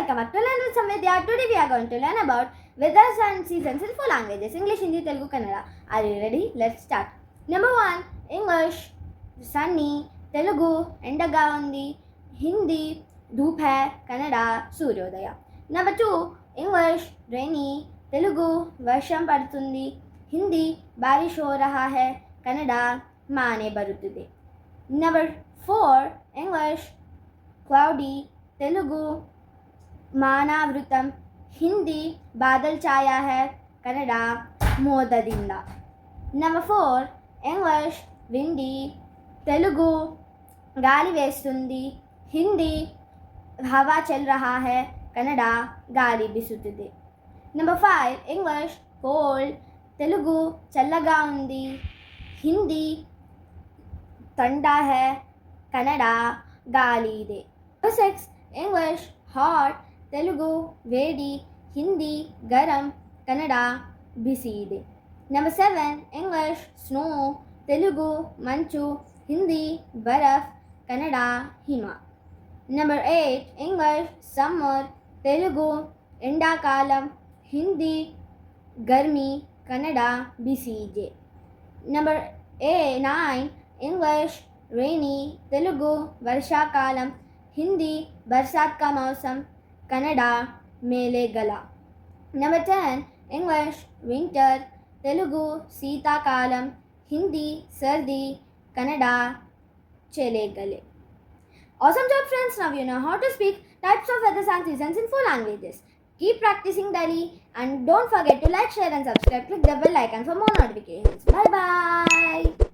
welcome back to Learn with Samvidya. Today we are going to learn about weathers and seasons in 4 languages: English, Hindi, Telugu, Kannada. Are you ready? Let's start. Number 1, English, sunny. Telugu, endaga undi. Hindi, dhoop hai. Kannada, suryodaya. Number 2, English, rainy. Telugu, varsham padutundi. Hindi, barish ho raha hai. Kannada, maane barutide. Number 4, English, cloudy. Telugu मानावृतम. Hindi बादल छाया है. कन्नड़ा मोददिंद. Number 4, English, windy. Telugu गाली वेस्तुंदी. हिंदी हवा चल रहा है. कन्नड़ा गाली बिसुत्तिदे. Number 5, English, cold. तेलुगु चल्लगा उंदी. हिंदी ठंडा है. कन्नड़ा गाली इदे. Number 6, English, hot. Telugu vedi. Hindi garam. Kannada bisi ide. Number 7, English, snow. Telugu manchu. Hindi baraf. Kannada hima. Number 8, English, summer. Telugu enda kalam. Hindi garmi. Kannada bisi ide. Number 9, English, rainy. Telugu varsha kalam. Hindi बरसात का मौसम. कन्नड़ा मेलेगला. Number 10, English, winter. Telugu शीताकालम. हिंदी सर्दी. Kannada चलेगले. Awesome job, friends. Now you know how to speak types of weathers and seasons in 4 languages. Keep practicing daily and don't forget to like, share and subscribe. Click the bell icon for more notifications. Bye bye.